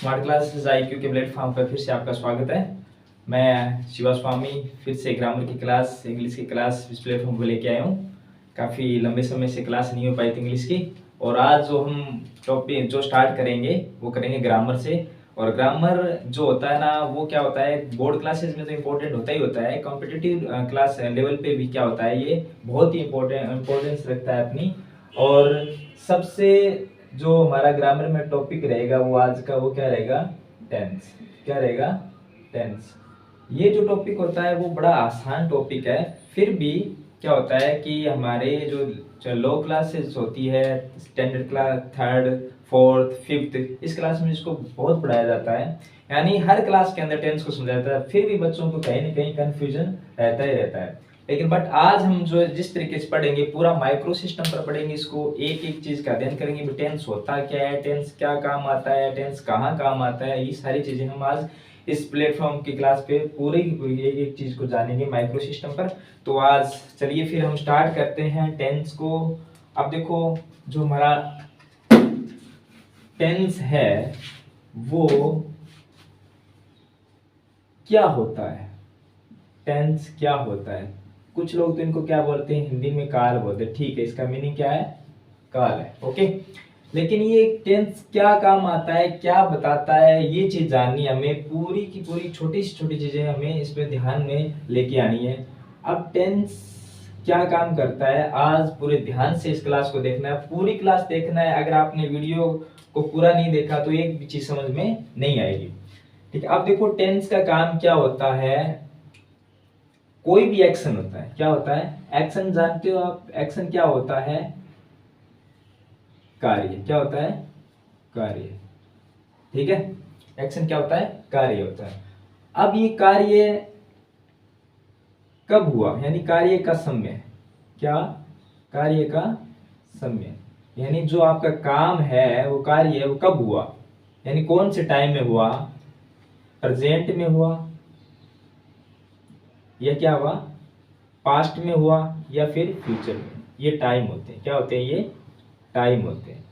Smart classes IQ के platform पर फिर से आपका स्वागत है। मैं शिवा स्वामी फिर से ग्रामर की क्लास, इंग्लिश की क्लास इस प्लेटफॉर्म पर लेके आया हूँ। काफ़ी लंबे समय से क्लास नहीं हो पाई थी इंग्लिश की, और आज जो हम टॉपिक जो स्टार्ट करेंगे वो करेंगे ग्रामर से। और ग्रामर जो होता है ना, वो क्या होता है, बोर्ड क्लासेस में तो इम्पोर्टेंट होता ही होता है, कॉम्पिटिटिव क्लास लेवल पे भी क्या होता है, ये बहुत ही इम्पोर्टेंस रखता है अपनी। और सबसे जो हमारा ग्रामर में टॉपिक रहेगा वो आज का वो क्या रहेगा, टेंस। क्या रहेगा, टेंस। ये जो टॉपिक होता है वो बड़ा आसान टॉपिक है, फिर भी क्या होता है कि हमारे जो लो क्लासेस होती है, standard class, third, fourth, fifth, इस क्लास में इसको बहुत पढ़ाया जाता है, यानी हर क्लास के अंदर टेंस को समझाया जाता है, फिर भी बच्चों को कहीं ना कहीं कंफ्यूजन रहता ही रहता है। लेकिन बट आज हम जो जिस तरीके से पढ़ेंगे, पूरा माइक्रो सिस्टम पर पढ़ेंगे, इसको एक एक चीज का अध्ययन करेंगे। टेंस होता क्या है, टेंस क्या काम आता है, टेंस कहाँ काम आता है, ये सारी चीजें हम आज इस प्लेटफॉर्म की क्लास पे पूरी की पूरी एक एक चीज को जानेंगे माइक्रो सिस्टम पर। तो आज चलिए फिर हम स्टार्ट करते हैं टेंस को। अब देखो, जो हमारा टेंस है वो क्या होता है, टेंस क्या होता है। कुछ लोग तो इनको क्या बोलते हैं, हिंदी में काल बोलते हैं, ठीक है, इसका मीनिंग क्या है, काल है, ओके। लेकिन ये टेंस क्या काम आता है, क्या बताता है, ये चीज जाननी है हमें। पूरी की पूरी छोटी से छोटी चीजें हमें इसमें ध्यान में लेके आनी है। अब टेंस क्या काम करता है, आज पूरे ध्यान से इस क्लास को देखना है, पूरी क्लास देखना है। अगर आपने वीडियो को पूरा नहीं देखा तो एक भी चीज समझ में नहीं आएगी, ठीक है। अब देखो, टेंस का काम क्या होता है, कोई भी एक्शन होता है, क्या होता है, एक्शन। जानते हो आप एक्शन क्या होता है, कार्य। क्या होता है, कार्य, ठीक है। एक्शन क्या होता है, कार्य होता है। अब ये कार्य कब हुआ, यानी कार्य का समय, क्या, कार्य का समय, यानी जो आपका काम है वो कार्य है, वो कब हुआ, यानी कौन से टाइम में हुआ, प्रेजेंट में हुआ, या क्या हुआ, पास्ट में हुआ, या फिर फ्यूचर में। ये टाइम होते हैं, क्या होते हैं, ये टाइम होते हैं।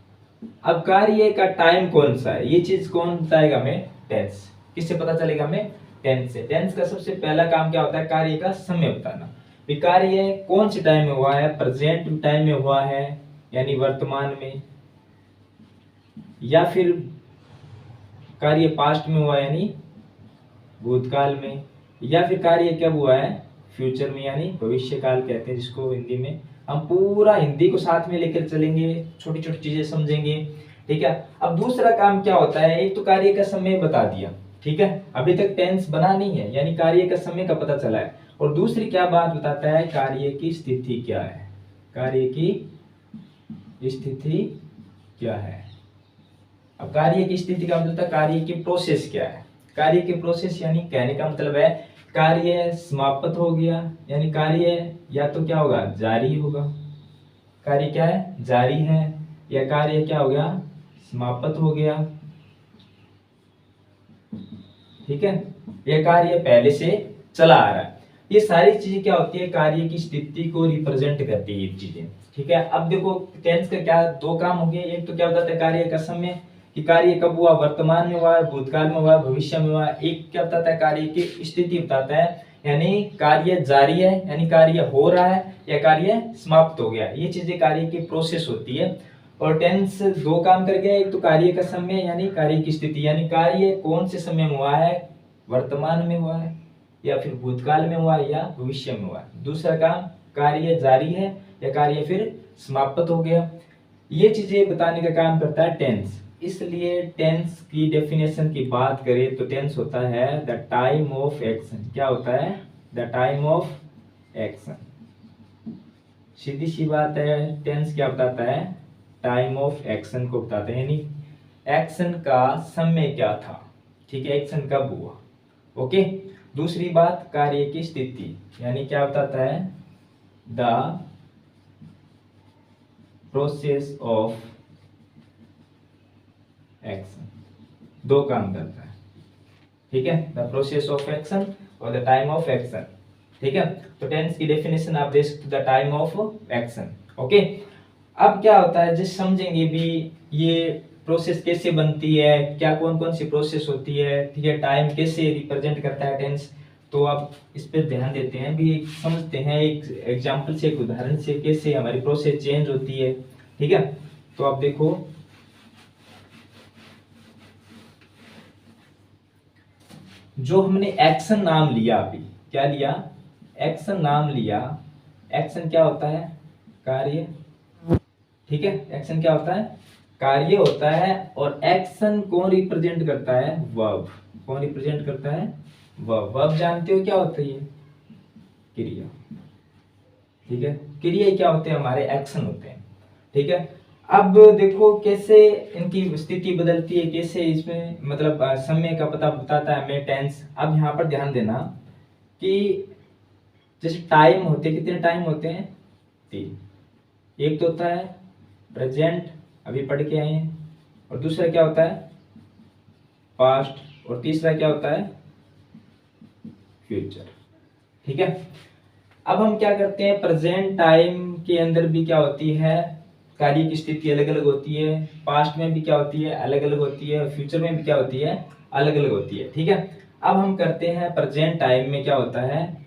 अब कार्य का टाइम कौन सा है, ये चीज कौन बताएगा हमें, टेंस। किससे पता चलेगा हमें, टेंस से। टेंस का सबसे पहला काम क्या होता है, कार्य का समय बताना। कार्य कौन से टाइम में हुआ है, प्रेजेंट टाइम में हुआ है यानी वर्तमान में, या फिर कार्य पास्ट में हुआ यानी भूतकाल में, या फिर कार्य कब हुआ है, फ्यूचर में यानी भविष्य काल कहते हैं जिसको हिंदी में। हम पूरा हिंदी को साथ में लेकर चलेंगे, छोटी छोटी चीजें समझेंगे, ठीक है। अब दूसरा काम क्या होता है, एक तो कार्य का समय बता दिया, ठीक है, अभी तक टेंस बना नहीं है, यानी कार्य का समय का पता चला है। और दूसरी क्या बात बताता है, कार्य की स्थिति क्या है, कार्य की स्थिति क्या है। अब कार्य की स्थिति का मतलब कार्य की प्रोसेस क्या है। कार्य की प्रोसेस यानी कहने का मतलब है कार्य समाप्त हो गया, यानी कार्य या तो क्या होगा, जारी होगा, कार्य क्या है, जारी है, या कार्य क्या हो गया, समाप्त हो गया, ठीक है, यह कार्य पहले से चला आ रहा है। ये सारी चीजें क्या होती है, कार्य की स्थिति को रिप्रेजेंट करती है ये चीजें, ठीक है। अब देखो, टेंस का क्या दो काम हो गए, एक तो क्या बताता है कार्य का समय, कि कार्य कब हुआ, वर्तमान में हुआ, भूतकाल में हुआ, भविष्य में हुआ। एक क्या बताता है, कार्य की स्थिति बताता है, यानी कार्य जारी है, यानी कार्य हो रहा है, या कार्य समाप्त हो गया। ये चीजें कार्य की प्रोसेस होती है। और टेंस दो काम कर गया, एक तो कार्य का समय यानी कार्य की स्थिति, यानी कार्य कौन से समय में हुआ है, वर्तमान में हुआ है, या फिर भूतकाल में हुआ है, या भविष्य में हुआ है। दूसरा काम, कार्य जारी है या कार्य फिर समाप्त हो गया। ये चीजें बताने का काम करता है टेंस। इसलिए टेंस की डेफिनेशन की बात करें तो टेंस होता है द टाइम ऑफ एक्शन। क्या होता है, द टाइम ऑफ एक्शन। सीधी सी बात है, टेंस क्या बताता है, टाइम ऑफ एक्शन को बताते हैं, यानी एक्शन का समय क्या था, ठीक है, एक्शन कब हुआ, ओके। दूसरी बात, कार्य की स्थिति, यानी क्या बताता है, द प्रोसेस ऑफ एक्शन। दो काम करता है, ठीक है, द प्रोसेस ऑफ एक्शन और द टाइम ऑफ एक्शन, ठीक है। तो टेंस की डेफिनेशन आप देख सकते, the time of action, okay. अब क्या होता है, जिस समझेंगे भी ये प्रोसेस कैसे बनती है, क्या कौन कौन सी प्रोसेस होती है, ठीक है, टाइम कैसे रिप्रेजेंट करता है टेंस। तो आप इस पर ध्यान देते हैं, भी समझते हैं एक एग्जांपल से, एक उदाहरण से कैसे हमारी प्रोसेस चेंज होती है, ठीक है। तो आप देखो, जो हमने एक्शन नाम लिया, अभी क्या लिया, एक्शन नाम लिया। एक्शन क्या होता है, कार्य, ठीक है। एक्शन क्या होता है, कार्य होता है। और एक्शन कौन रिप्रेजेंट करता है, वर्ब। कौन रिप्रेजेंट करता है, वर्ब। वर्ब जानते हो क्या होता है, क्रिया, ठीक है। क्रिया क्या होते हैं, हमारे एक्शन होते हैं, ठीक है। अब देखो कैसे इनकी स्थिति बदलती है, कैसे इसमें मतलब समय का पता बताता है हमें टेंस। अब यहाँ पर ध्यान देना कि जैसे टाइम होते, कितने टाइम होते हैं, 3। एक तो होता है प्रेजेंट, अभी पढ़ के आए हैं, और दूसरा क्या होता है, पास्ट, और तीसरा क्या होता है, फ्यूचर, ठीक है। अब हम क्या करते हैं, प्रेजेंट टाइम के अंदर भी क्या होती है, कार्य की स्थिति अलग अलग होती है। पास्ट में भी क्या होती है, अलग अलग होती है। और फ्यूचर में भी क्या होती है, अलग अलग होती है, ठीक है। अब हम करते हैं प्रेजेंट टाइम में क्या होता है,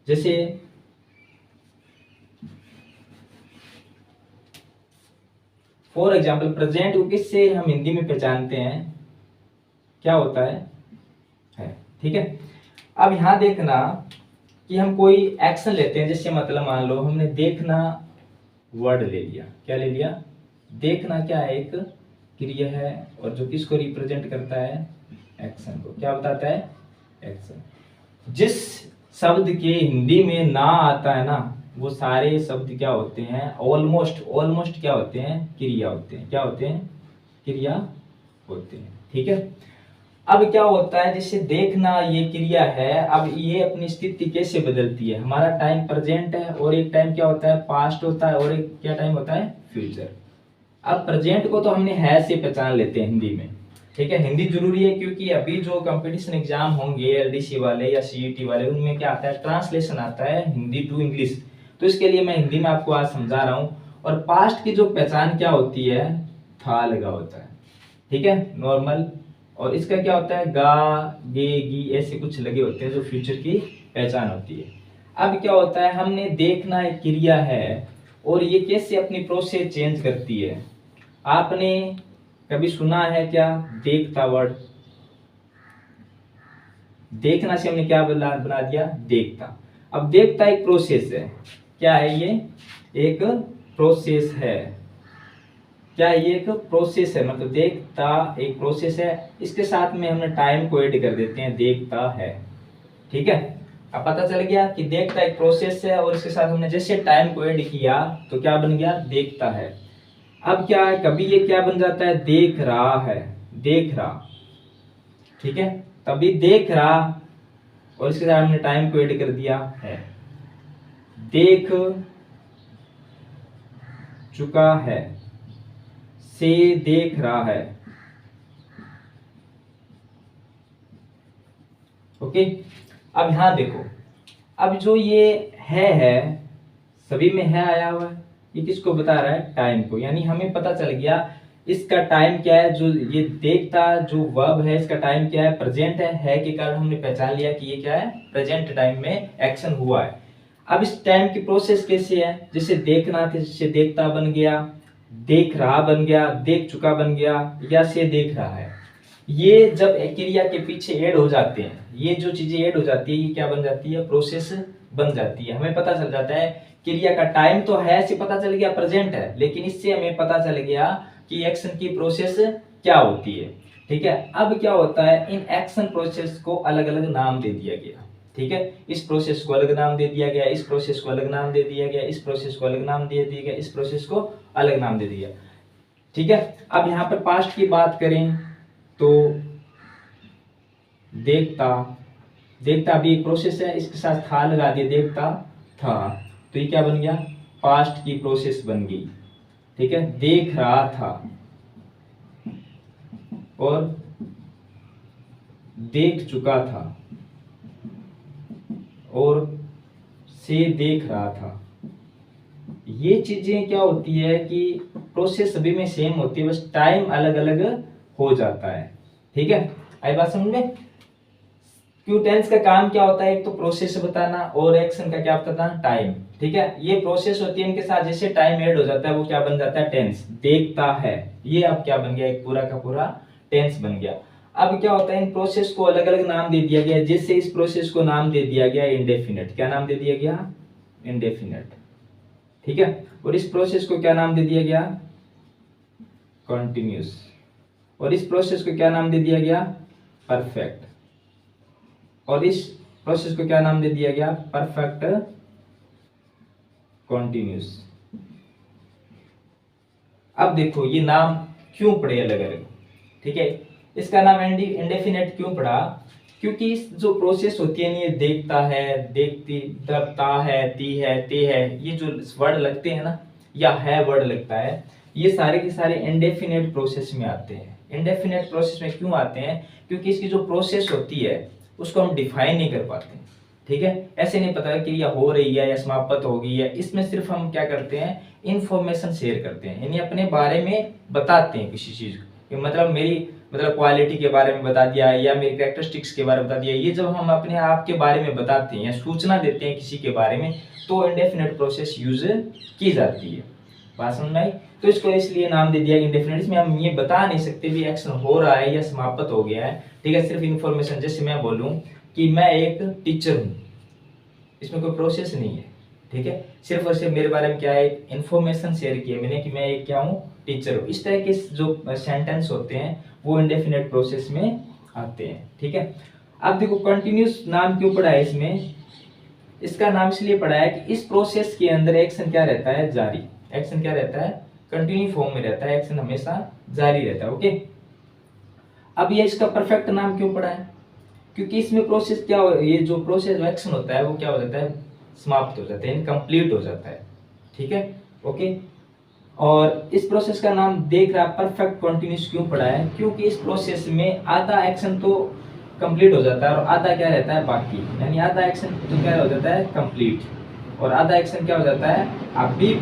जैसे फॉर एग्जाम्पल प्रेजेंट को किससे हम हिंदी में पहचानते हैं, क्या होता है, ठीक है। अब यहां देखना कि हम कोई एक्शन लेते हैं, जैसे मतलब मान लो हमने देखना वर्ड ले लिया, क्या ले लिया, देखना क्या है, एक क्रिया है, और जो किसको रिप्रेजेंट करता है, एक्शन को, क्या बताता है, एक्शन। जिस शब्द के हिंदी में ना आता है ना, वो सारे शब्द क्या होते हैं, ऑलमोस्ट, ऑलमोस्ट क्या होते हैं, क्रिया होते हैं। क्या होते हैं, क्रिया होते हैं, ठीक है। अब क्या होता है, जैसे देखना ये क्रिया है, अब ये अपनी स्थिति कैसे बदलती है, हमारा टाइम प्रेजेंट है, और एक टाइम क्या होता है, पास्ट होता है, और एक क्या टाइम होता है, फ्यूचर। अब प्रेजेंट को तो हमने है से पहचान लेते हैं हिंदी में, ठीक है। हिंदी जरूरी है क्योंकि अभी जो कंपटीशन एग्जाम होंगे एलडीसी वाले या सीईटी वाले, उनमें क्या आता है, ट्रांसलेशन आता है हिंदी टू इंग्लिश। तो इसके लिए मैं हिंदी में आपको आज समझा रहा हूँ। और पास्ट की जो पहचान क्या होती है, था लगा होता है, ठीक है, नॉर्मल। और इसका क्या होता है, गा, गे, गी, ऐसे कुछ लगे होते हैं जो फ्यूचर की पहचान होती है। अब क्या होता है, हमने देखना एक क्रिया है, और ये कैसे अपनी प्रोसेस चेंज करती है। आपने कभी सुना है क्या, देखता वर्ड, देखना से हमने क्या बना दिया, देखता। अब देखता एक प्रोसेस है, क्या है ये, एक प्रोसेस है, क्या ये एक प्रोसेस है, मतलब देखता एक प्रोसेस है। इसके साथ में हमने टाइम को ऐड कर देते हैं, देखता है, ठीक है। अब पता चल गया कि देखता एक प्रोसेस है, और इसके साथ हमने जैसे टाइम को ऐड किया तो क्या बन गया, देखता है। अब क्या है, कभी ये क्या बन जाता है, देख रहा है, देख रहा, ठीक है। तभी देख रहा, और इसके साथ हमने टाइम को ऐड कर दिया है, देख चुका है, से देख रहा है, ओके। अब यहां देखो, अब जो ये है, सभी में है आया हुआ है, ये किसको बता रहा है, टाइम को। यानी हमें पता चल गया इसका टाइम क्या है, जो ये देखता जो वर्ब है इसका टाइम क्या है, प्रेजेंट है के कारण हमने पहचान लिया कि ये क्या है, प्रेजेंट टाइम में एक्शन हुआ है। अब इस टाइम की प्रोसेस कैसे है, जैसे देखना थे, जैसे देखता बन गया, देख रहा बन गया, देख चुका बन गया, या से देख रहा है। ये जब क्रिया के पीछे ऐड हो जाते हैं, ये जो चीजें ऐड हो जाती है, ये क्या बन जाती है, प्रोसेस बन जाती है। हमें पता चल जाता है क्रिया का टाइम तो है से पता चल गया, प्रेजेंट है, लेकिन इससे हमें पता चल गया कि एक्शन की प्रोसेस क्या होती है, ठीक है। अब क्या होता है, इन एक्शन प्रोसेस को अलग अलग नाम दे दिया गया, ठीक है। इस प्रोसेस को अलग नाम दे दिया गया, इस प्रोसेस को अलग नाम दे दिया गया, इस प्रोसेस को अलग नाम दे दिया गया, इस प्रोसेस को अलग नाम दे दिया, ठीक है। अब यहाँ पर पास्ट की बात करें तो देखता, देखता भी एक प्रोसेस है, इसके साथ था लगा दिया, देखता था, तो ये क्या बन गया, पास्ट की प्रोसेस बन गई, ठीक है। देख रहा था, और देख चुका था, और से देख रहा था, ये चीजें क्या होती है कि प्रोसेस सभी में सेम होती है, बस टाइम अलग अलग हो जाता है। ठीक है, आई बात समझ में। क्यों टेंस का काम क्या होता है, एक तो प्रोसेस बताना और एक्शन का क्या होता है, टाइम। ठीक है, ये प्रोसेस होती है, इनके साथ जैसे टाइम ऐड हो जाता है वो क्या बन जाता है, टेंस। देखता है, ये अब क्या बन गया, एक पूरा का पूरा टेंस बन गया। अब क्या होता है, इन प्रोसेस को अलग अलग नाम दे दिया गया, जैसे इस प्रोसेस को नाम दे दिया गया इंडेफिनिट। क्या नाम दे दिया गया, इंडेफिनिट। ठीक है, और इस प्रोसेस को क्या नाम दे दिया गया, कॉन्टिन्यूस। और इस प्रोसेस को क्या नाम दे दिया गया, परफेक्ट। और इस प्रोसेस को क्या नाम दे दिया गया, परफेक्ट कॉन्टिन्यूस। अब देखो ये नाम क्यों पड़े अलग अलग। ठीक है, इसका नाम इंडेफिनेट क्यों पड़ा, क्योंकि इस जो प्रोसेस होती है ना, ये देखता है, देखती, दबता है, ती है, ते है, ये जो वर्ड लगते हैं ना, या है वर्ड लगता है, ये सारे के सारे इंडेफिनेट प्रोसेस में आते हैं। इंडेफिनेट प्रोसेस में क्यों आते हैं, क्योंकि इसकी जो प्रोसेस होती है उसको हम डिफाइन नहीं कर पाते। ठीक है, ऐसे नहीं पता कि यह हो रही है या समाप्त होगी है, इसमें सिर्फ हम क्या करते हैं, इंफॉर्मेशन शेयर करते हैं, यानी अपने बारे में बताते हैं किसी चीज को। मतलब मेरी क्वालिटी के बारे में बता दिया या मेरी कैरेक्टरिस्टिक्स के बारे में बता दिया, ये जब हम अपने आप के बारे में बताते हैं या सूचना देते हैं किसी के बारे में, तो इंडेफिनेट प्रोसेस यूज की जाती है। बात समझ में आई। तो इसको इसलिए नाम दे दिया इंडेफिनेट। इसमें हम ये बता नहीं सकते भी एक्शन हो रहा है या समाप्त हो गया है। ठीक है, सिर्फ इंफॉर्मेशन, जैसे मैं बोलूं कि मैं एक टीचर हूं, इसमें कोई प्रोसेस नहीं है। ठीक है, सिर्फ और सिर्फ मेरे बारे में क्या है, इन्फॉर्मेशन शेयर की है मैंने कि मैं एक क्या हूँ, टीचर हूँ। इस तरह के जो सेंटेंस होते हैं वो इंडेफिनेट प्रोसेस में आते हैं। ठीक है, अब देखो कंटिन्यूस नाम क्यों पड़ा है इसमें, इसका नाम इसलिए पड़ा है कि इस प्रोसेस के अंदर एक्शन क्या रहता है, जारी। एक्शन क्या रहता है, कंटिन्यू फॉर्म में रहता है, एक्शन हमेशा जारी रहता है। ओके, अब ये इसका परफेक्ट नाम क्यों पड़ा है, क्योंकि इसमें प्रोसेस क्या हो, ये जो प्रोसेस एक्शन होता है वो क्या हो जाता है, समाप्त हो जाता है, इनकम्प्लीट हो जाता है। ठीक है, ओके। और इस प्रोसेस का नाम देख रहा परफेक्ट कंटिन्यूस क्यों पड़ा है, क्योंकि इस प्रोसेस में आधा एक्शन तो कंप्लीट हो जाता है और आधा क्या रहता है, बाकी। यानी आधा एक्शन तो क्या हो जाता है, कंप्लीट, और आधा एक्शन क्या हो जाता है, अभी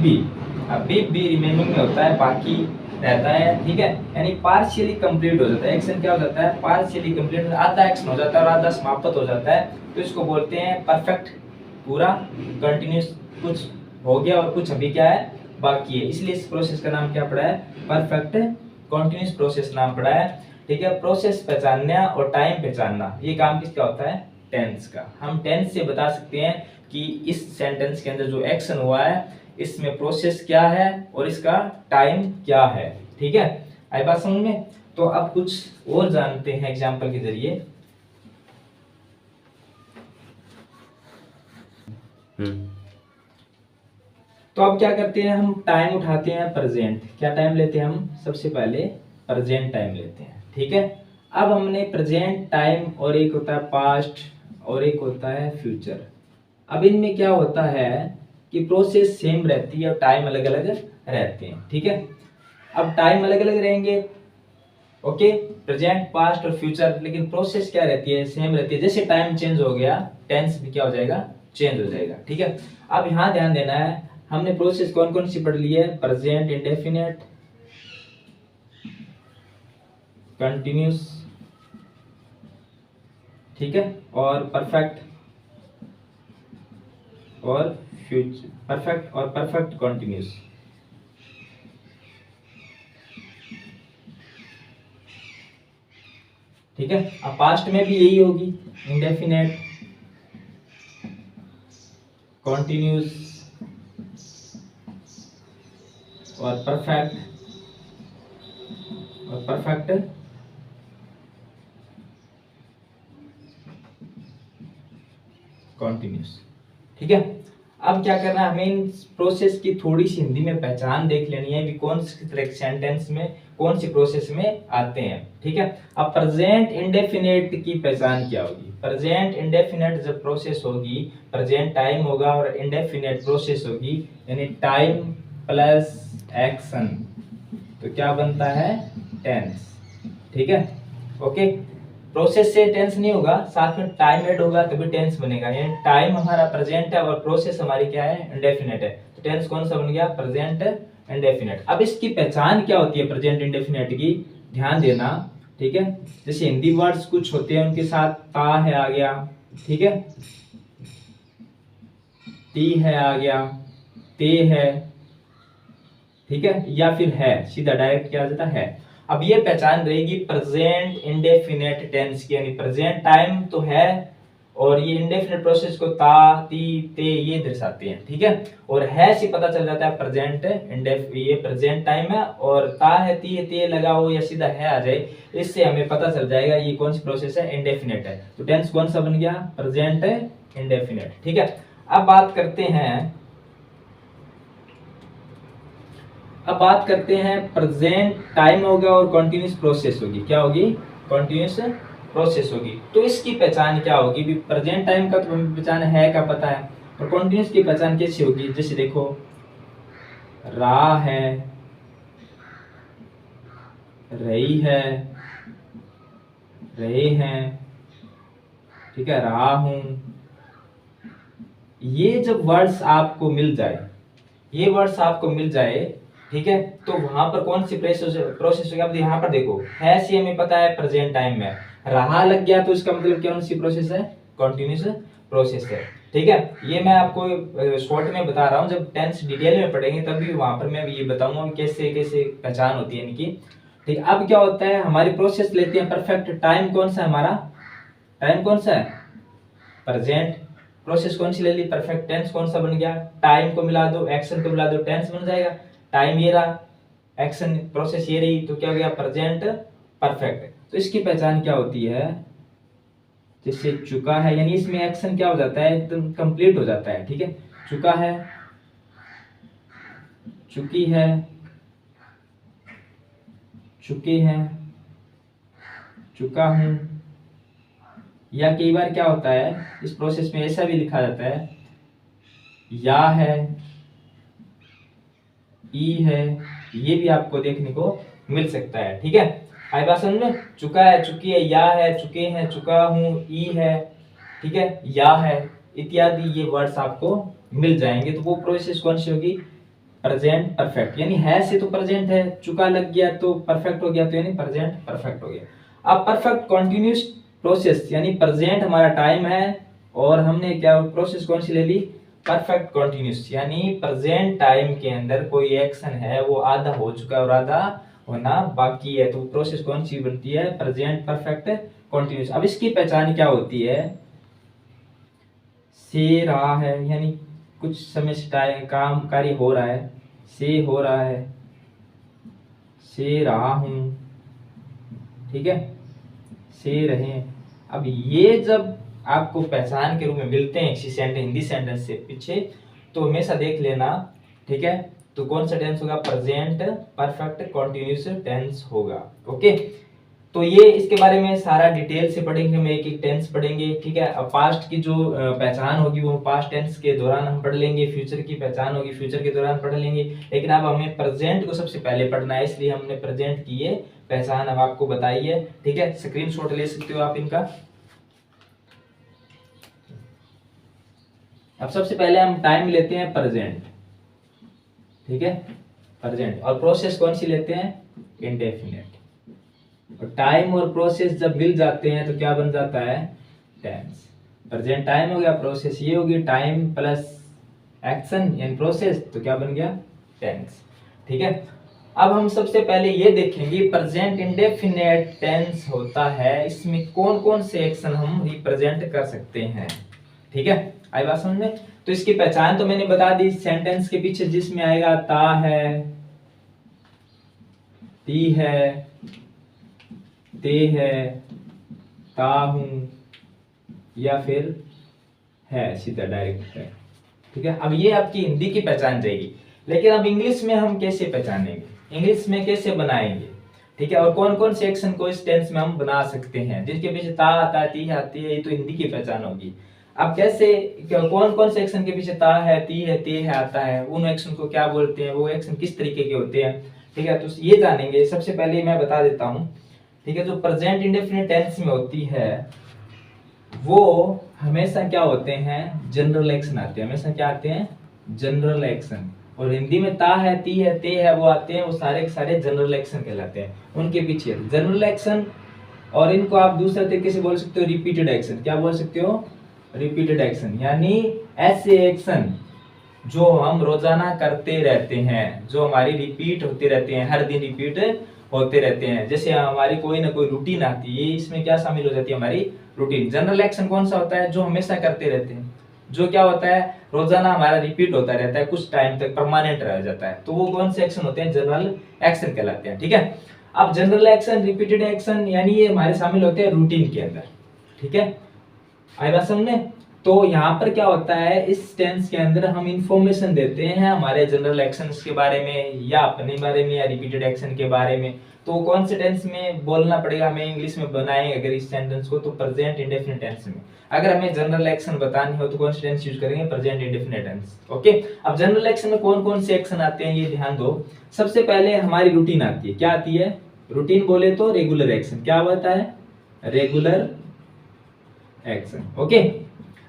भी रिमेनिंग में होता है, बाकी रहता है। ठीक है, यानी पार्शियली कंप्लीट हो जाता है। एक्शन क्या हो जाता है, पार्शियली कंप्लीट, आधा एक्शन हो जाता है और आधा समाप्त हो जाता है, तो इसको बोलते हैं परफेक्ट, पूरा कंटिन्यूस, कुछ हो गया और कुछ अभी क्या है, बाकी है। इसलिए इस प्रोसेस का नाम क्या पड़ा है, परफेक्ट कंटिन्यूस प्रोसेस नाम पड़ा है। ठीक है, प्रोसेस पहचानना और टाइम पहचानना, ये काम किसका होता है, टेंस का। हम टेंस से बता सकते हैं कि इस सेंटेंस के अंदर जो एक्शन हुआ है इसमें प्रोसेस क्या है और इसका टाइम क्या है। ठीक है, आई बात समझ में। तो अब कुछ और जानते हैं एग्जांपल के जरिए। तो अब क्या करते हैं, हम टाइम उठाते हैं प्रेजेंट। क्या टाइम लेते हैं हम, सबसे पहले प्रेजेंट टाइम लेते हैं। ठीक है, अब हमने प्रेजेंट टाइम, और एक होता है पास्ट और एक होता है फ्यूचर। अब इनमें क्या होता है कि प्रोसेस सेम रहती है और टाइम अलग अलग रहते हैं। ठीक है, अब टाइम अलग अलग रहेंगे, ओके, प्रेजेंट, पास्ट और फ्यूचर, लेकिन प्रोसेस क्या रहती है, सेम रहती है। जैसे टाइम चेंज हो गया, टेंस भी क्या हो जाएगा, चेंज हो जाएगा। ठीक है, अब यहाँ ध्यान देना है, हमने प्रोसेस कौन कौन सी पढ़ ली है, प्रेजेंट, इंडेफिनेट, कंटिन्यूस, ठीक है, और परफेक्ट और फ्यूचर, परफेक्ट और परफेक्ट कंटिन्यूस। ठीक है, अब पास्ट में भी यही होगी, इंडेफिनेट, कंटिन्यूस और परफेक्ट कंटिन्यूस। ठीक है, अब क्या करना है, हमें इन प्रोसेस की थोड़ी सी हिंदी में पहचान देख लेनी है कि कौन सी तरह के सेंटेंस में कौन सी प्रोसेस में आते हैं। ठीक है, अब प्रेजेंट इंडेफिनेट की पहचान क्या होगी, प्रेजेंट इंडेफिनेट जब प्रोसेस होगी, प्रेजेंट टाइम होगा और इंडेफिनेट प्रोसेस होगी, यानी टाइम प्लस एक्शन, तो क्या बनता है, टेंस। ठीक है, ओके। प्रोसेस से टेंस नहीं होगा, साथ में टाइम ऐड होगा तभी टेंस बनेगा। यानी टाइम हमारा प्रेजेंट है और प्रोसेस हमारी क्या है, इंडेफिनिट है। तो टेंस कौन सा बन गया, प्रेजेंट इंडेफिनिट। अब इसकी पहचान क्या होती है प्रेजेंट इंडेफिनिट की, ध्यान देना, ठीक है। जैसे हिंदी वर्ड्स कुछ होते हैं उनके साथ ता है आ गया, ठीक है, ती है आ गया, ते है, ठीक है, या फिर है, सीधा डायरेक्ट क्या आ जाता है। अब ये पहचान रहेगी प्रेजेंट इंडेफिनिट टेंस की, यानी प्रेजेंट टाइम तो है और ये इंडेफिनिट प्रोसेस को ता ती ते ये दर्शाते हैं, ठीक है। और है से पता चल जाता है प्रेजेंट ये प्रेजेंट टाइम है, और ता है ती है ते लगा हो या सीधा है आ जाए, इससे हमें पता चल जाएगा ये कौन सी प्रोसेस है, इंडेफिनिट है। तो टेंस कौन सा बन गया, प्रेजेंट इंडेफिनिट, ठीक है। अब बात करते हैं प्रेजेंट टाइम होगा और कंटिन्यूअस प्रोसेस होगी, क्या होगी, कंटिन्यूअस प्रोसेस होगी। तो इसकी पहचान क्या होगी, भी प्रेजेंट टाइम का तो हमें पहचान है का पता है, और कंटिन्यूअस की पहचान कैसी होगी। जैसे देखो रहा है, रही है, रहे हैं, ठीक है, रहा हूं। ये जब वर्ड्स आपको मिल जाए, ये वर्ड्स आपको मिल जाए, ठीक है, तो वहां पर कौन सी प्रोसेस होगी। अब यहाँ पर देखो है सी हमें पता है प्रेजेंट टाइम में, रहा लग गया तो इसका मतलब कौन सी प्रोसेस है, कंटिन्यूअस प्रोसेस है, ठीक है। ये मैं आपको शॉर्ट में बता रहा हूँ, जब टेंस डिटेल में पढ़ेंगे तभी वहां पर मैं ये बताऊंगा कैसे कैसे पहचान होती है इनकी, ठीक। अब क्या होता है, हमारी प्रोसेस लेते हैं परफेक्ट। टाइम कौन सा है हमारा, टाइम कौन सा है, प्रेजेंट। प्रोसेस कौन सी ले ली, परफेक्ट। टेंस कौन सा बन गया, टाइम को मिला दो, एक्शन को मिला दो, टेंस बन जाएगा। टाइम ये रहा, एक्शन प्रोसेस ये रही, तो क्या हो गया, प्रेजेंट परफेक्ट। तो इसकी पहचान क्या होती है, जैसे चुका है, यानी इसमें एक्शन क्या हो जाता है, एकदम कंप्लीट हो जाता है, ठीक है। चुका है, चुकी है, चुके हैं, चुका हूं। या कई बार क्या होता है इस प्रोसेस में ऐसा भी लिखा जाता है, या है, ई है, ये भी आपको देखने को मिल सकता है, ठीक है। आई बात समझ में, चुका है, चुकी है, या है, चुके हैं, चुका हूं, ई है, ठीक है, या है इत्यादि ये वर्ड्स आपको मिल जाएंगे। तो वो प्रोसेस कौन सी होगी, प्रेजेंट परफेक्ट। यानी है से तो प्रेजेंट है, चुका लग गया तो परफेक्ट हो गया, तो यानी प्रेजेंट परफेक्ट हो गया। अब परफेक्ट कंटिन्यूअस प्रोसेस, यानी प्रेजेंट हमारा टाइम है और हमने क्या प्रोसेस कौन सी ले ली, परफेक्ट कंटिन्यूअस। यानी प्रेजेंट टाइम के अंदर कोई एक्शन है वो आधा हो चुका है और आधा होना बाकी है, तो प्रोसेस कौन सी बनती है, प्रेजेंट परफेक्ट कंटिन्यूअस। अब इसकी पहचान क्या होती है, से रहा है, यानी कुछ समय से काम कार्य हो रहा है, से हो रहा है, से रहा हूं, ठीक है, से रहे। अब ये जब आपको पहचान के रूप में मिलते हैं किसी सेंटेंस, हिंदी सेंटेंस से पीछे, तो हमेशा देख लेना, ठीक है। तो कौन सा टेंस होगा, प्रेजेंट परफेक्ट कंटिन्यूअस टेंस होगा, ओके। तो ये इसके बारे में सारा डिटेल से पढ़ेंगे, हम एक एक टेंस पढ़ेंगे, ठीक है। अब पास्ट की जो पहचान होगी वो पास्ट टेंस के दौरान हम पढ़ लेंगे, फ्यूचर की पहचान होगी फ्यूचर के दौरान पढ़ लेंगे, लेकिन अब हमें प्रेजेंट को सबसे पहले पढ़ना है, इसलिए हमने प्रेजेंट की ये पहचान अब आपको बताई है, ठीक है। स्क्रीनशॉट ले सकते हो आप इनका। अब सबसे पहले हम टाइम लेते हैं प्रेजेंट, ठीक है, प्रेजेंट, और प्रोसेस कौन सी लेते हैं, इंडेफिनिट। और टाइम और प्रोसेस जब मिल जाते हैं तो क्या बन जाता है, टेंस। प्रेजेंट टाइम हो गया, प्रोसेस ये होगी, टाइम प्लस एक्शन यानी प्रोसेस, तो क्या बन गया, टेंस, ठीक है। अब हम सबसे पहले ये देखेंगे प्रेजेंट इंडेफिनिट टेंस होता है, इसमें कौन कौन से एक्शन हम रिप्रेजेंट कर सकते हैं, ठीक है। आई बात समझ में। तो इसकी पहचान तो मैंने बता दी, सेंटेंस के पीछे जिसमें आएगा ता है, ती है, ते है, ता हूं, या फिर है, सीधा डायरेक्ट है, ठीक है। अब ये आपकी हिंदी की पहचान रहेगी, लेकिन अब इंग्लिश में हम कैसे पहचानेंगे, इंग्लिश में कैसे बनाएंगे, ठीक है। और कौन कौन से एक्शन को इस टेंस में हम बना सकते हैं, जिसके पीछे ता आता है, ती आती है, ये तो हिंदी की पहचान होगी। अब कैसे, कौन कौन से एक्शन के पीछे ता है, ती है, ते है आता है, उन एक्शन को क्या बोलते हैं, वो एक्शन किस तरीके के होते हैं, ठीक है। तो ये जानेंगे। सबसे पहले मैं बता देता हूँ, ठीक है, जो प्रेजेंट इंडेफिनिट टेंस में होती है वो हमेशा क्या होते हैं, जनरल एक्शन आते हैं, हमेशा क्या आते हैं, जनरल एक्शन। और हिंदी में ता है, ती है, ते है, वो आते हैं, वो सारे के सारे जनरल एक्शन कहलाते हैं। उनके पीछे जनरल एक्शन, और इनको आप दूसरे तरीके से बोल सकते हो रिपीटेड एक्शन। क्या बोल सकते हो, रिपीटेड एक्शन, यानी ऐसे एक्शन जो हम रोजाना करते रहते हैं, जो हमारी रिपीट होते रहते हैं, हर दिन रिपीट होते रहते हैं। जैसे हमारी कोई ना कोई रूटीन आती है, इसमें क्या शामिल हो जाती है, हमारी रूटीन। जनरल एक्शन कौन सा होता है, जो हमेशा करते रहते हैं, जो क्या होता है, रोजाना हमारा रिपीट होता रहता है, कुछ टाइम तक परमानेंट रह जाता है, तो वो कौन से एक्शन होते हैं, जनरल एक्शन कहलाते हैं। ठीक है, अब जनरल एक्शन, रिपीटेड एक्शन, यानी ये हमारे शामिल होते हैं रूटीन के अंदर। ठीक है, आई बात समझे। तो यहाँ पर क्या होता है, इस टेंस के अंदर हम इंफॉर्मेशन देते हैं हमारे जनरल एक्शंस के बारे में, या अपने बारे में, या रिपीटेड एक्शन के बारे में। तो कौन से टेंस में बोलना पड़ेगा हमें, इंग्लिश में बनाएं अगर इस सेंटेंस को, तो प्रेजेंट इंडेफिनिट टेंस में। अगर हमें जनरल एक्शन बतानी हो तो कौन से टेंस यूज करेंगे, प्रेजेंट इंडेफिनिट टेंस। ओके, अब जनरल एक्शन में कौन कौन से एक्शन आते हैं ये ध्यान दो। सबसे पहले हमारी रूटीन आती है, क्या आती है, रूटीन बोले तो रेगुलर एक्शन। क्या होता है, रेगुलर एक्शन। ओके,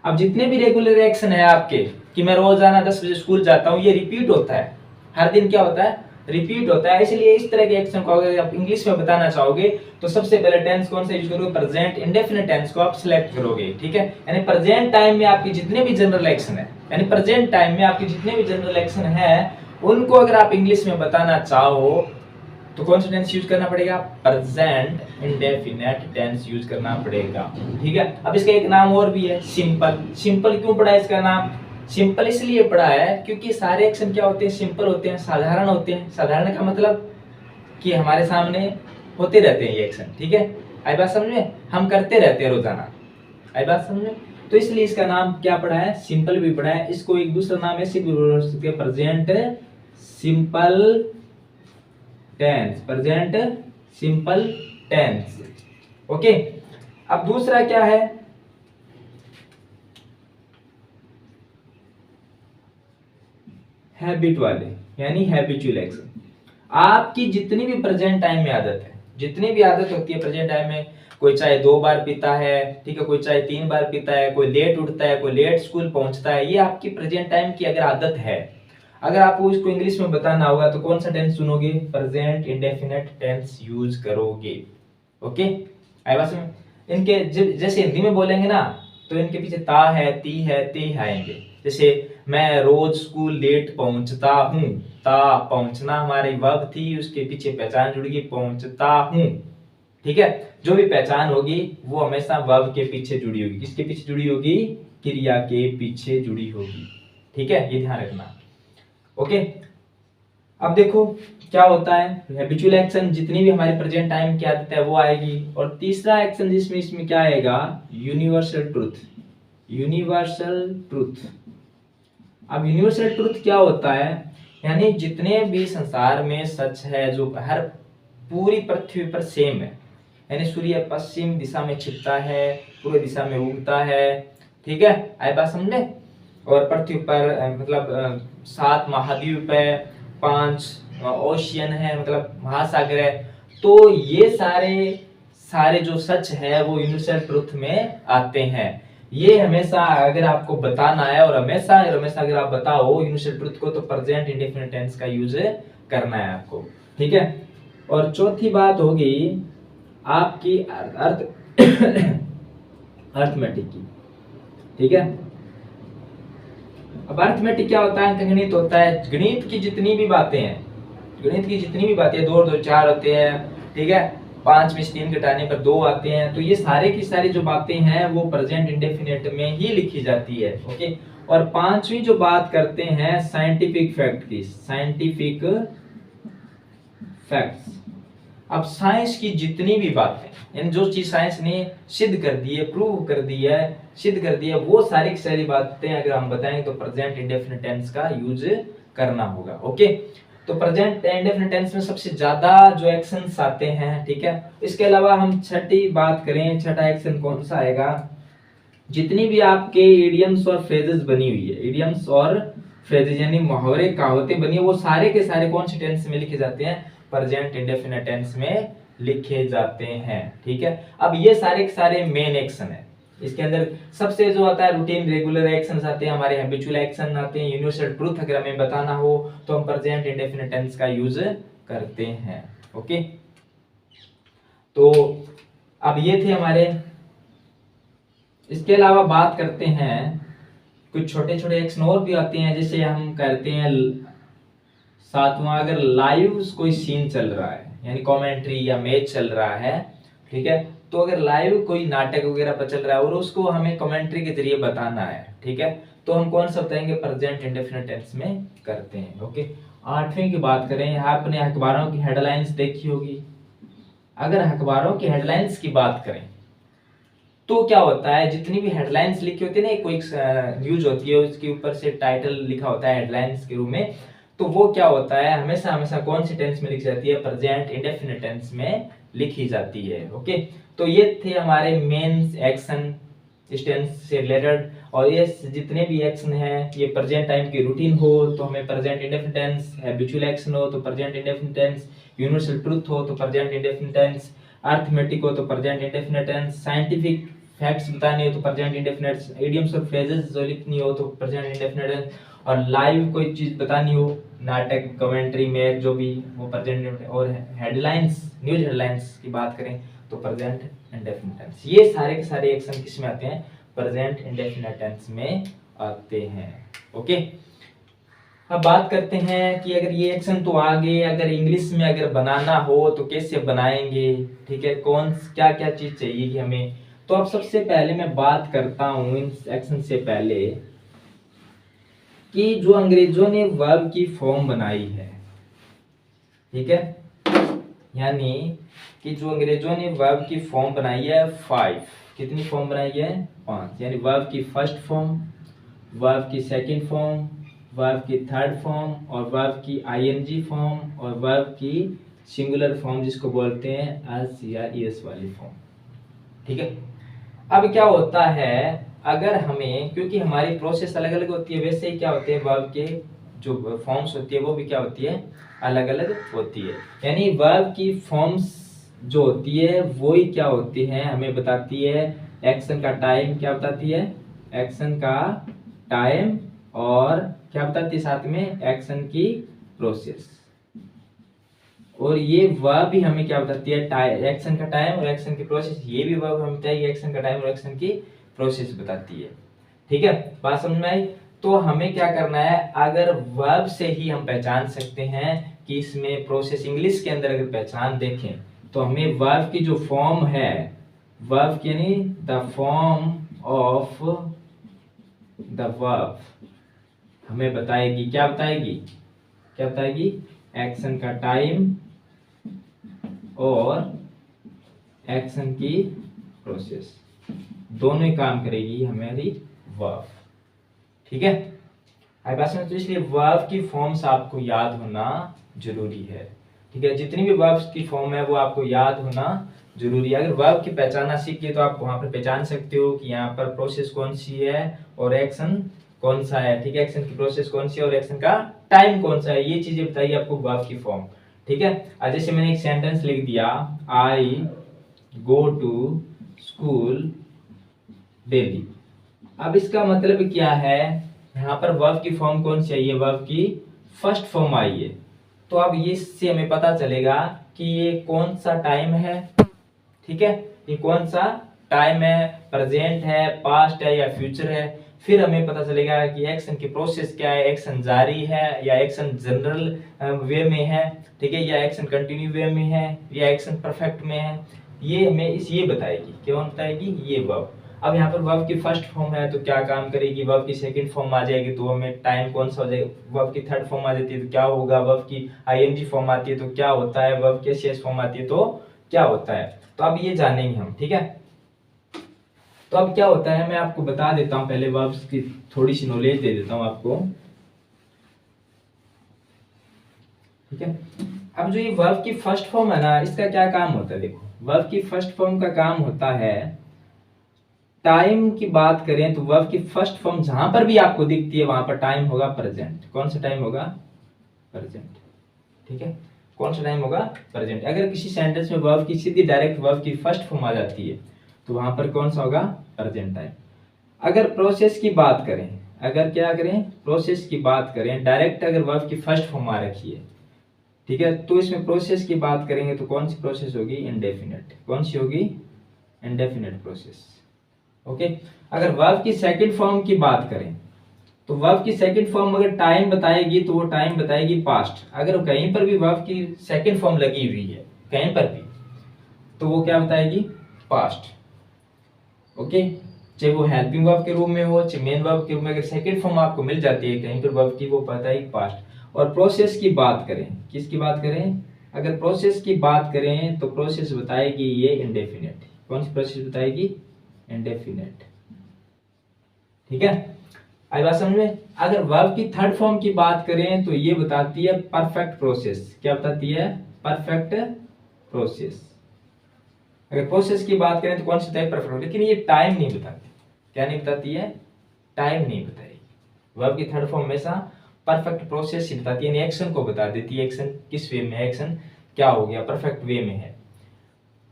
अब जितने भी रेगुलर एक्शन है आपके, कि मैं रोजाना 10 बजे स्कूल जाता हूँ, ये रिपीट होता है, हर दिन क्या होता है, रिपीट होता है। इसलिए इस तरह के एक्शन को अगर आप इंग्लिश में बताना चाहोगे तो सबसे पहले टेंस कौन सा यूज करोगे, प्रेजेंट इंडेफिनिट टेंस को आप सिलेक्ट करोगे। ठीक है, यानी प्रेजेंट टाइम में आपके जितने भी जनरल एक्शन है, यानी प्रेजेंट टाइम में आपके जितने भी जनरल एक्शन है, उनको अगर आप इंग्लिश में बताना चाहो तो कौन सा टेंस यूज करना पड़ेगा, प्रेजेंट इंडेफिनिट टेंस यूज करना पड़ेगा। ठीक है, अब इसका एक नाम और भी है, सिंपल। सिंपल क्यों पड़ा है इसका नाम, सिंपल इसलिए पड़ा है क्योंकि सारे एक्शन क्या होते हैं, सिंपल होते हैं, साधारण होते हैं। साधारण का मतलब कि हमारे सामने होते रहते हैं ये एक्शन। ठीक है, आई बात समझ में, हम करते रहते हैं रोजाना, आई बात समझ में, तो इसलिए इसका नाम क्या पड़ा है, सिंपल भी पड़ा है। इसको एक दूसरा नाम ऐसे भी बोल सकते हैं, present simple tense, present simple tense. Okay, अब दूसरा क्या है, हैबिट वाले, यानी हैबिचुअल एक्शन। आपकी जितनी भी प्रेजेंट टाइम में आदत है, जितनी भी आदत होती है प्रेजेंट टाइम में, कोई चाहे 2 बार पीता है, ठीक है, कोई चाहे 3 बार पीता है, कोई लेट उठता है, कोई लेट स्कूल पहुंचता है, ये आपकी प्रेजेंट टाइम की अगर आदत है, अगर आपको इसको इंग्लिश में बताना होगा तो कौन सा टेंस चुनोगे, प्रेजेंट इंडेफिनिट टेंस यूज करोगे। ओके, आई बात समझ। इनके जैसे हिंदी में बोलेंगे ना तो इनके पीछे ता है, ती है, ते आएंगे। जैसे मैं रोज स्कूल लेट पहुंचता हूँ, ता पहुंचना हमारी वर्ब थी, उसके पीछे पहचान जुड़ेगी, पहुंचता हूँ। ठीक है, जो भी पहचान होगी वो हमेशा वर्ब के पीछे जुड़ी होगी। किसके पीछे जुड़ी होगी, क्रिया के पीछे जुड़ी होगी। ठीक है, ये ध्यान रखना। ओके, अब देखो क्या होता है, हैबिचुअल एक्शन जितनी भी हमारी प्रेजेंट टाइम की आदत है वो आएगी। और तीसरा एक्शन जिसमें इसमें क्या आएगा, यूनिवर्सल ट्रूथ। यूनिवर्सल ट्रूथ, अब यूनिवर्सल ट्रूथ क्या होता है, यानी जितने भी संसार में सच है, जो हर पूरी पृथ्वी पर सेम है, यानी सूर्य पश्चिम दिशा में छिपता है, पूर्व दिशा में उगता है। ठीक है, आई बात समझे। और पृथ्वी पर मतलब 7 महाद्वीप है, 5 ओशियन है, मतलब महासागर है। तो ये सारे जो सच है वो यूनिवर्सल ट्रूथ में आते हैं। ये हमेशा अगर आपको बताना है, और हमेशा अगर आप बताओ यूनिवर्सल ट्रूथ को, तो प्रेजेंट इंडेफिनिट टेंस का यूज करना है आपको। ठीक है, और चौथी बात होगी आपकी अर्थमेटिक की। ठीक है, अब अर्थमेटिक क्या होता है, गणित होता है। गणित की जितनी भी बातें हैं, 2 और 2 4 होते हैं। ठीक है, 5 में से 3 घटाने पर 2 आते हैं। तो ये सारे की सारी जो बातें हैं वो प्रेजेंट इंडेफिनिट में ही लिखी जाती है। ओके, और 5वीं जो बात करते हैं साइंटिफिक फैक्ट की, साइंटिफिक फैक्ट्स। अब साइंस की जितनी भी बातें, यानी जो चीज साइंस ने सिद्ध कर दी है, प्रूव कर दी है, सिद्ध कर दी है, वो सारी की सारी बातें अगर हम बताएं तो प्रेजेंट इंडेफिनिट टेंस का यूज करना होगा। ओके, तो प्रेजेंट इंडेफिनिट टेंस में सबसे ज्यादा जो एक्शंस आते हैं। ठीक है, इसके अलावा हम छठी बात करें, छठा एक्शन कौन सा आएगा, जितनी भी आपके इडियम्स और फ्रेजेस बनी हुई है, इडियम्स और फ्रेजेस यानी मुहावरे कहावतें बनी है, वो सारे के सारे कौन से टेंस में लिखे जाते हैं, प्रेजेंट इंडेफिनिट टेंस में लिखे जाते हैं। ठीक है, अब ये सारे के सारे मेन एक्शन है। इसके अंदर सबसे जो आता है रूटीन रेगुलर एक्शंस आते हैं, हमारे हैबिचुअल एक्शन आते हैं, यूनिवर्सल ट्रूथ अगर हमें बताना हो तो हम प्रेजेंट इंडेफिनिट टेंस का यूज करते हैं। ओके, तो अब ये थे हमारे। इसके अलावा बात करते हैं कुछ छोटे छोटे एक्शन और भी आते हैं, जैसे हम करते हैं सातवां, अगर लाइव कोई सीन चल रहा है यानी कमेंट्री या मैच चल रहा है, ठीक है, तो अगर लाइव कोई नाटक वगैरह पर चल रहा है और उसको हमें कमेंट्री के जरिए बताना है, ठीक है, तो हम कौन सा बताएंगे, प्रेजेंट इंडेफिनिट टेंस में करते हैं। ओके, आठवीं की बात करें, यहाँ आपने अखबारों की हेडलाइंस देखी होगी। अगर अखबारों की हेडलाइंस की बात करें तो क्या होता है, जितनी भी हेडलाइंस लिखी होती है ना, कोई न्यूज होती है उसके ऊपर से टाइटल लिखा होता है हेडलाइंस के रूप में, तो वो क्या होता है, हमेशा हमेशा कौन सी टेंस में लिखी जाती है, प्रेजेंट इंडेफिनिट टेंस में लिखी जाती है। ओके, तो ये थे हमारे मेन एक्शन इस टेंस से रिलेटेड। और ये जितने भी एक्शन हैं, ये प्रेजेंट टाइम की रूटीन हो तो हमें present indefinite tense, habitual action हो तो present indefinite tense, universal truth हो तो प्रेजेंट इंडेफिनिट टेंस, अरिथमेटिक हो तो present indefinite tense, scientific facts बताने हो तो प्रेजेंट इंडेफिनिट, इडियम्स और फ्रेजेस जो लिखनी हो तो प्रेजेंट इंडेफिनिट टेंस, और लाइव कोई चीज बतानी हो, नाटक, कमेंट्री में जो भी, वो प्रेजेंट, और हेडलाइंस, न्यूज हेडलाइंस की बात करें तो प्रेजेंट इंडेफिनिट टेंस। ये सारे के सारे एक्शन किस में आते हैं, प्रेजेंट इंडेफिनिट टेंस में आते हैं। ओके, अब बात करते हैं कि अगर ये एक्शन तो आगे अगर इंग्लिश में अगर बनाना हो तो कैसे बनाएंगे, ठीक है, कौन क्या क्या चीज चाहिए कि हमें। तो अब सबसे पहले मैं बात करता हूं इन एक्शन से पहले कि जो अंग्रेजों ने वर्ब की फॉर्म बनाई है, ठीक है, यानी कि जो अंग्रेजों ने वर्ब की फॉर्म बनाई है 5, कितनी फॉर्म बनाई है, 5, यानी वर्ब की फर्स्ट फॉर्म, वर्ब की सेकंड फॉर्म, वर्ब की थर्ड फॉर्म, और वर्ब की आईएनजी फॉर्म, और वर्ब की सिंगुलर फॉर्म जिसको बोलते हैं एस या एस वाली फॉर्म। ठीक है, अब क्या होता है, अगर हमें, क्योंकि हमारी प्रोसेस अलग अलग होती है, वैसे ही क्या होते हैं वर्ब के जो फॉर्म्स होती है वो भी क्या होती है, अलग अलग होती है। यानी वर्ब की फॉर्म्स जो होती है वो ही क्या होती है, हमें बताती है एक्शन का टाइम, क्या बताती है, एक्शन का टाइम, और क्या बताती है साथ में, एक्शन की प्रोसेस। और ये वर्ब भी हमें क्या बताती है, एक्शन का टाइम और एक्शन की प्रोसेस, ये भी वर्ब हमें बताएगी एक्शन का टाइम और एक्शन की प्रोसेस बताती है। ठीक है, बात समझ में आई। तो हमें क्या करना है, अगर वर्ब से ही हम पहचान सकते हैं कि इसमें प्रोसेस, इंग्लिश के अंदर अगर पहचान देखें तो हमें वर्ब की जो फॉर्म है, वर्ब यानी the form of the verb हमें बताएगी, क्या बताएगी, क्या बताएगी, एक्शन का टाइम और एक्शन की प्रोसेस, दोनों ही काम करेगी हमारी वर्ब। ठीक है, तो इसलिए वर्ब की फॉर्म्स आपको याद होना जरूरी है। ठीक है, जितनी भी वर्ब्स की फॉर्म है वो आपको याद होना जरूरी है। अगर वर्ब की पहचानना सीखिए तो आप वहां पर पहचान सकते हो कि यहाँ पर प्रोसेस कौन सी है और एक्शन कौन सा है। ठीक है, एक्शन की प्रोसेस कौन सी है और एक्शन का टाइम कौन सा है, ये चीजें बताइए आपको वर्ब की फॉर्म। ठीक है, आज जैसे मैंने एक सेंटेंस लिख दिया, आई गो टू स्कूल डेली। अब इसका मतलब क्या है, यहाँ पर वर्ब की फॉर्म कौन सी आई है, वर्ब की फर्स्ट फॉर्म आई है। तो अब ये इससे हमें पता चलेगा कि ये कौन सा टाइम है। ठीक है, ये कौन सा टाइम है, प्रेजेंट है, पास्ट है या फ्यूचर है। फिर हमें पता चलेगा कि एक्शन की प्रोसेस क्या है, एक्शन जारी है या एक्शन जनरल वे में है, ठीक है, या एक्शन कंटिन्यू वे में है या एक्शन परफेक्ट में है। ये हमें ये बताएगी, क्या बताएगी, ये वर्ब। अब यहाँ पर वर्ब की फर्स्ट फॉर्म है तो क्या काम करेगी, वर्ब की सेकंड फॉर्म आ जाएगी तो हमें टाइम कौन सा हो जाएगा, वर्ब की थर्ड फॉर्म आ जाती है तो क्या होगा, वर्ब की आईएनजी फॉर्म आती है तो क्या होता है, वर्ब की एसएस फॉर्म आती है तो क्या होता है। तो अब ये जानेंगे हम। ठीक है, तो अब क्या होता है, मैं आपको बता देता हूं, पहले वर्ब्स की थोड़ी सी नॉलेज दे देता हूं आपको। ठीक है, अब जो ये वर्ब की फर्स्ट फॉर्म है ना, इसका क्या काम होता है, देखो वर्ब की फर्स्ट फॉर्म का काम होता है, टाइम की बात करें तो वर्ब की फर्स्ट फॉर्म जहां पर भी आपको दिखती है वहां पर टाइम होगा प्रेजेंट। कौन सा टाइम होगा, प्रेजेंट। ठीक है, कौन सा टाइम होगा? प्रेजेंट। अगर किसी सेंटेंस में वर्ब की सीधी डायरेक्ट वर्ब की फर्स्ट फॉर्म आ जाती है तो वहां पर कौन सा होगा? Present time. अगर प्रोसेस की बात करें, अगर क्या करें? प्रोसेस की बात करें, डायरेक्ट अगर वर्ब की फर्स्ट फॉर्म आ रखी है, ठीक है, तो इसमें प्रोसेस की बात करेंगे तो कौन सी प्रोसेस होगी? इंडेफिनेट। कौन सी होगी? Indefinite process. ओके। अगर वर्ब की सेकंड फॉर्म की बात करें तो वर्ब की सेकंड फॉर्म अगर टाइम बताएगी तो वो टाइम बताएगी पास्ट। अगर कहीं पर भी वर्ब की सेकंड फॉर्म लगी हुई है कहीं पर भी तो वो क्या बताएगी? पास्ट। ओके। चाहे वो हेल्पिंग वर्ब के रूप में हो, चाहे मेन वर्ब के रूप में, अगर सेकंड फॉर्म आपको मिल जाती है कहीं पर वर्ब की, वो बताएगी पास्ट। और प्रोसेस की बात करें, किसकी बात करें? अगर प्रोसेस की बात करें तो प्रोसेस बताएगी ये इंडेफिनेट। कौन सी प्रोसेस बताएगी? इंडेफिनेट। ठीक है, आई बात समझ में? अगर वर्ब की थर्ड फॉर्म की बात करें तो ये बताती है परफेक्ट प्रोसेस। क्या बताती है? Perfect process. अगर प्रोसेस की बात करें तो कौन सी टाइप परफेक्ट, लेकिन ये टाइम नहीं बताती। क्या नहीं बताती है? टाइम नहीं बताएगी। वर्ब की थर्ड फॉर्म हमेशा परफेक्ट प्रोसेस ही बताती है, एक्शन को बता देती है, एक्शन किस वे में, एक्शन क्या हो गया, परफेक्ट वे में है।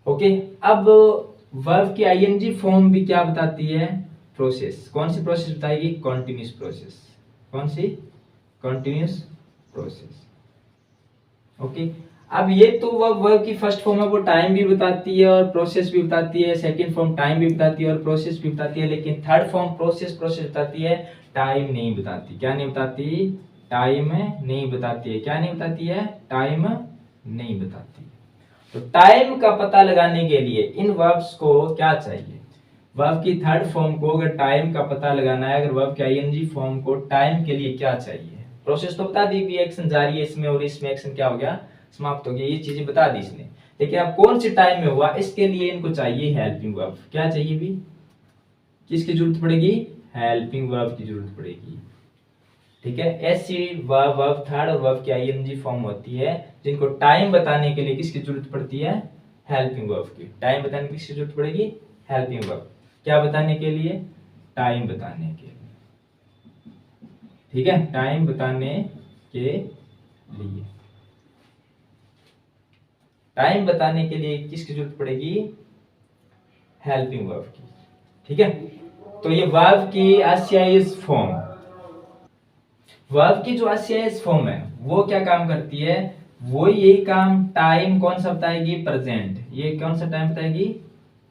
ओके। अब वर्ब की आईएनजी फॉर्म भी क्या बताती है? प्रोसेस। कौन सी प्रोसेस बताएगी? Continuous process. कौन सी? Continuous process. ओके। अब ये तो वर्ब की फर्स्ट फॉर्म है, वो टाइम भी बताती है और प्रोसेस भी बताती है। सेकंड फॉर्म टाइम भी बताती है और प्रोसेस भी बताती है, लेकिन थर्ड फॉर्म प्रोसेस बताती है, टाइम नहीं बताती। क्या नहीं बताती? टाइम नहीं बताती है। क्या नहीं बताती है? टाइम नहीं बताती। तो टाइम का पता लगाने के लिए इन वर्ब्स को क्या चाहिए? वर्ब की थर्ड फॉर्म को अगर टाइम का पता लगाना है, अगर वर्ब की आईएनजी फॉर्म को टाइम के लिए क्या चाहिए? प्रोसेस तो बता दी भी, एक्शन जारी है इसमें और इसमें एक्शन क्या हो गया? समाप्त हो गया। ये चीजें बता दी इसने, लेकिन अब कौन से टाइम में हुआ इसके लिए इनको चाहिए हेल्पिंग वर्ब। क्या चाहिए भी? किसकी जरूरत पड़ेगी? हेल्पिंग वर्ब की जरूरत पड़ेगी। ठीक है, ऐसी वर्ब थर्ड और वर्ब की आईएनजी फॉर्म होती है जिनको टाइम बताने के लिए किसकी जरूरत पड़ती है? हेल्पिंग वर्ब की। टाइम बताने की किसकी जरूरत पड़ेगी? Helping verb. क्या बताने के लिए? टाइम बताने के लिए। ठीक है, टाइम बताने के लिए। टाइम बताने के लिए किसकी जरूरत पड़ेगी? हेल्पिंग वर्ब की। ठीक है, तो ये वर्ब की एससीआईएस फॉर्म, वर्ब की जो एससीआईएस फॉर्म है वो क्या काम करती है? वो यही काम टाइम कौन सा बताएगी? प्रेजेंट। ये कौन सा टाइम बताएगी?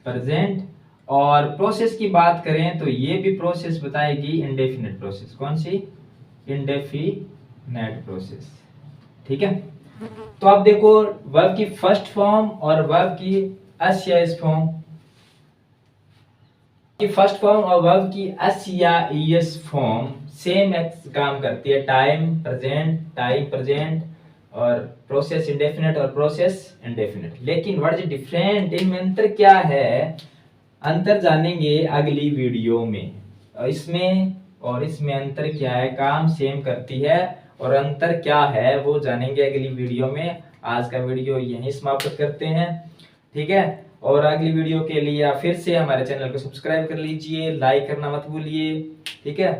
प्रेजेंट। और प्रोसेस की बात करें तो ये भी प्रोसेस बताएगी इंडेफिनिट प्रोसेस। कौन सी? Indefinite process. ठीक है, तो आप देखो वर्ब की फर्स्ट फॉर्म और वर्ब की एससीआईएस फॉर्म, की फर्स्ट फॉर्म और वर्ब की एससीआईएस फॉर्म सेम काम करती है। टाइम प्रेजेंट और प्रोसेस इंडेफिनिट और प्रोसेस इंडेफिनिट। लेकिन व्हाट इज डिफरेंट, इनमें अंतर क्या है? अंतर जानेंगे अगली वीडियो में। इसमें और इसमें अंतर क्या है? काम सेम करती है और अंतर क्या है वो जानेंगे अगली वीडियो में। आज का वीडियो यहीं समाप्त करते हैं। ठीक है, और अगली वीडियो के लिए आप फिर से हमारे चैनल को सब्सक्राइब कर लीजिए, लाइक करना मत भूलिए। ठीक है।